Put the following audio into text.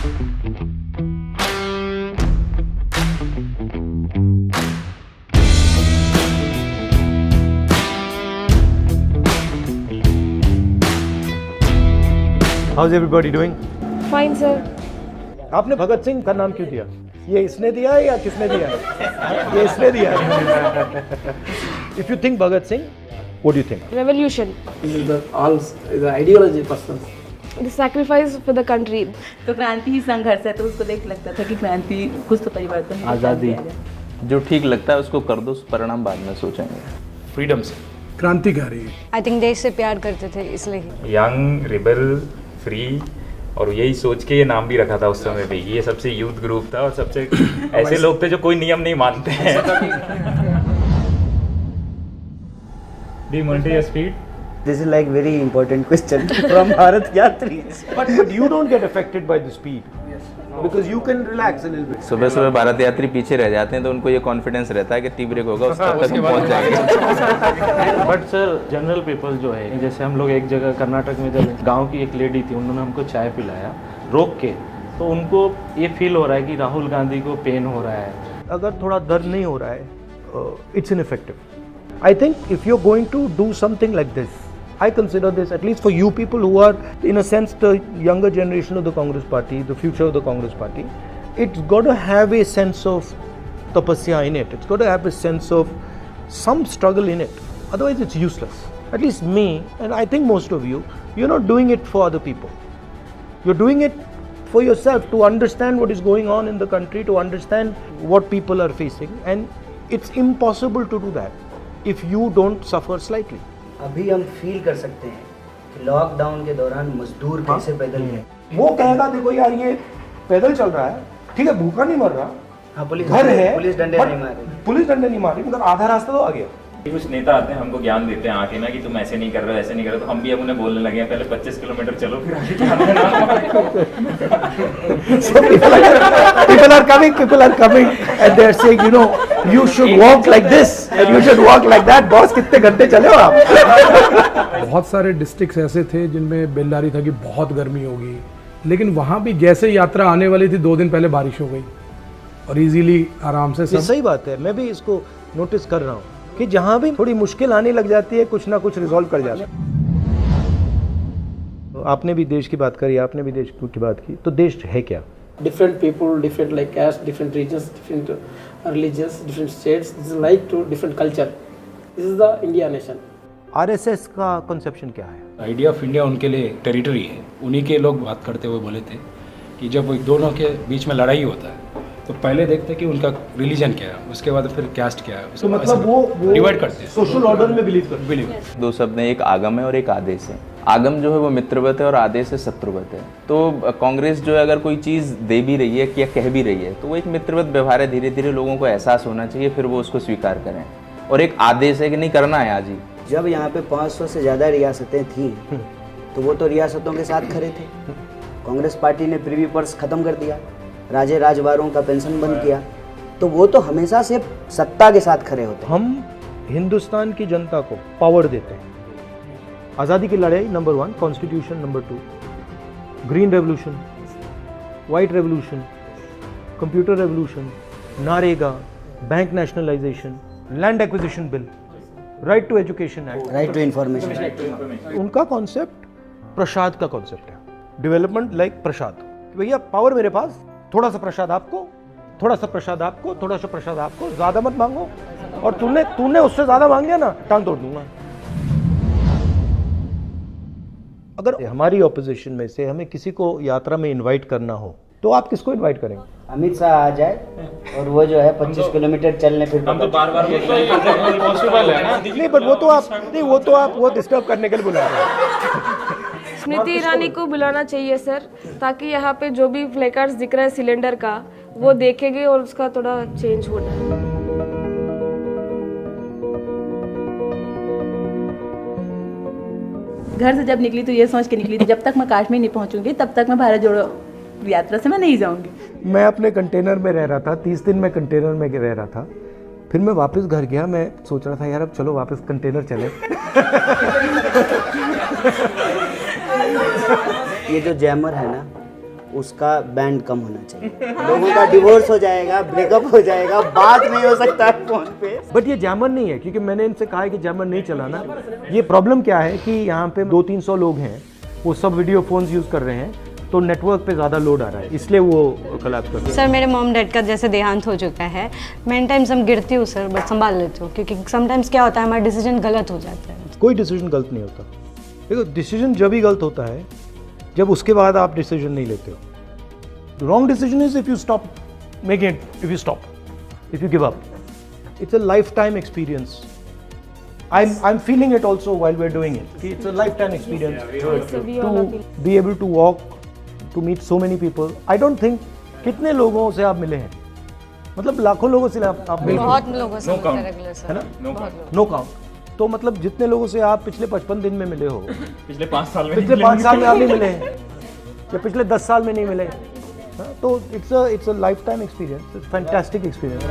How's everybody doing? Fine, sir. आपने भगत सिंह का नाम क्यों दिया? ये इसने दिया है या किसने दिया है? ये इसने दिया है. If you think Bhagat Singh, what do you think? Revolution. The ideology person. The sacrifice for the country. तो क्रांति ही संघर्ष है, तो उसको देख लगता था कि क्रांति कुछ तो परिवर्तन है. आज़ादी, जो ठीक लगता है उसको कर दो, परिणाम बाद में सोचेंगे. फ्रीडम से, क्रांतिकारी. आई थिंक देश से प्यार करते थे इसलिए. यंग, रिबल, फ्री, और यही सोच के ये नाम भी रखा था उस समय पे. ये सबसे यूथ ग्रुप था और सबसे ऐसे लोग थे जो कोई नियम नहीं मानते हैं. Do you want your speed? This is like very important question from Bharat Yatris. But you don't get affected by the speed. Because you can relax a little bit. सुबह सुबह भारत यात्री पीछे रह जाते हैं तो उनको ये कॉन्फिडेंस रहता है कि टी ब्रेक होगा, उसके तक हम पहुंच जाएंगे. बट सर जनरल पीपल जो है, जैसे हम लोग एक जगह कर्नाटक में जब गांव की एक लेडी थी, उन्होंने हमको चाय पिलाया रोक के, तो उनको ये फील हो रहा है कि राहुल गांधी को पेन हो रहा है. अगर थोड़ा दर्द नहीं हो रहा है, it's ineffective. I think if you're going to do something like this, I consider this, at least for you people who are in a sense the younger generation of the Congress party, the future of the Congress party, it's got to have a sense of tapasya in it. It's got to have a sense of some struggle in it. Otherwise it's useless. At least me, and I think most of you, you're not doing it for other people. You're doing it for yourself, to understand what is going on in the country, to understand what people are facing, and it's impossible to do that if you don't suffer slightly. अभी हम feel कर सकते हैं कि lockdown के दौरान मजदूर कैसे पैदल गए. वो कहेगा देखो यार ये पैदल चल रहा है, ठीक है, भूखा नहीं मर रहा. हाँ, पुलिस घर है, पुलिस डंडे नहीं मारे. पुलिस डंडे नहीं मारी, मगर आधा रास्ता तो आ गया. कुछ नेता आते हैं हमको ज्ञान देते हैं आके ना कि तुम ऐसे नहीं कर रहे हो, ऐसे नहीं कर रहे हो, तो हम भी अब उन्हें बोलने लगे हैं पहले 25 किलोमीटर चलो फिर आगे क्या करना है. So people are coming and they are saying, you know, you should walk like this and you should walk like that. Boss कितने घंटे चले हो आप? बहुत सारे डिस्ट्रिक्ट्स ऐसे थे जिनमें बेलदारी था कि बहुत गर्मी होगी, लेकिन वहाँ भी जैसे यात्रा आने वाली थी 2 दिन पहले बारिश हो गई और इजीली आराम से ये सब. सही बात है, मैं भी इसको नोटिस कर रहा हूँ कि जहाँ भी थोड़ी मुश्किल आने लग जाती है, कुछ ना कुछ रिजॉल्व कर जाता है. आपने भी देश की बात करी, आपने भी देश की बात की, तो देश है क्या? Different people, different like caste, different regions, different religions, different states. This is like to different culture. This is the India nation. RSS का कंसेप्शन क्या है? आइडिया ऑफ इंडिया उनके लिए टेरिटरी है. उन्हीं के लोग बात करते हुए बोले थे कि जब दोनों के बीच में लड़ाई होता है तो पहले देखते हैं कि उनका रिलीजन क्या है, उसके बाद फिर कैस्ट क्या है. तो मतलब वो डिवाइड करते हैं, सोशल ऑर्डर में बिलीव करते हैं. दो शब्द हैं, एक आगम है और एक आदेश है. आगम जो है वो मित्रवत है और आदेश है शत्रुवत है. तो कांग्रेस जो है अगर कोई चीज़ दे भी रही है या कह भी रही है तो वो एक मित्रवत व्यवहार है. धीरे धीरे लोगों को एहसास होना चाहिए, फिर वो उसको स्वीकार करें. और एक आदेश है कि नहीं करना है आज ही. जब यहाँ पे 500 से ज़्यादा रियासतें थी तो वो तो रियासतों के साथ खड़े थे. कांग्रेस पार्टी ने प्रीवी पर्स खत्म कर दिया, राजे राजवारों का पेंशन बंद किया, तो वो तो हमेशा से सत्ता के साथ खड़े होते हैं. हम हिंदुस्तान की जनता को पावर देते हैं. आज़ादी की लड़ाई number 1, constitution number 2, green revolution, white revolution, computer revolution, NREGA, bank nationalisation, land acquisition bill, right to education act, right to information. उनका कॉन्सेप्ट प्रसाद का कॉन्सेप्ट है. Development like Prasad. भैया पावर मेरे पास, थोड़ा सा प्रसाद आपको, थोड़ा सा प्रसाद आपको, थोड़ा सा प्रसाद आपको, ज्यादा मत मांगो, और तूने उससे ज्यादा मांग लिया ना, टांग तोड़ दूंगा. अगर हमारी ऑपोजिशन में से हमें किसी को यात्रा में इनवाइट करना हो तो आप किसको इनवाइट करेंगे? अमित शाह आ जाए और वो जो है 25 किलोमीटर चलने फिर. हम तो बार-बार बोलते हैं पॉसिबल है ना. नहीं, बट वो तो आप डिस्टर्ब करने के लिए बुला रहे हैं. स्मृति ईरानी को बुलाना चाहिए सर, ताकि यहाँ पे जो भी फ्लैकार्ड्स दिख रहा है सिलेंडर का, वो देखेंगे और उसका थोड़ा चेंज होना है. घर से जब निकली तो ये सोच के निकली थी जब तक मैं काश्मीर नहीं पहुंचूंगी तब तक मैं भारत जोड़ो यात्रा से मैं नहीं जाऊंगी. मैं अपने कंटेनर में रह रहा था, 30 दिन मैं कंटेनर में रह रहा था. फिर मैं वापस घर गया, मैं सोच रहा था यार अब चलो वापस कंटेनर चले. ये जो जैमर है ना, उसका बैंड कम होना चाहिए। लोगों का डिवोर्स हो जाएगा, ब्रेकअप हो जाएगा, बात नहीं हो सकता है फोन पे। बट ये जैमर नहीं है, क्योंकि मैंने इनसे कहा है कि जैमर नहीं चलाना। ये प्रॉब्लम क्या है कि यहाँ पे 200-300 लोग हैं, वो सब वीडियो फोन्स यूज़ कर रहे हैं, तो नेटवर्क पे ज़्यादा लोड आ रहा है, इसलिए वो कोलैप्स कर रहे हैं। सर मेरे मॉम डैड का जैसे देहांत हो चुका है, मैनी टाइम्स हम गिरती हूँ सर, बट संभाल लेती हूँ, क्योंकि समटाइम्स क्या होता है हमारा डिसीजन गलत हो जाता है। कोई डिसीजन गलत नहीं होता। देखो, डिसीजन जब ही गलत होता है जब उसके बाद आप डिसीजन नहीं लेते हो। Wrong decision is if you stop making it, if you stop, if you give up. It's a life time experience. I'm feeling it also while we're doing it. It's a lifetime experience to be able to walk, to meet so many people. I don't think कितने लोगों से आप मिले हैं, मतलब लाखों लोगों से आप मिले हैं। बहुत लोगों से मिलते रेगुलर सर, है ना? No count. तो मतलब जितने लोगों से आप पिछले 55 दिन में मिले हो, पिछले 5 साल में आप नहीं मिले हैं, या पिछले 10 साल में नहीं मिले, तो it's a life time experience, fantastic experience.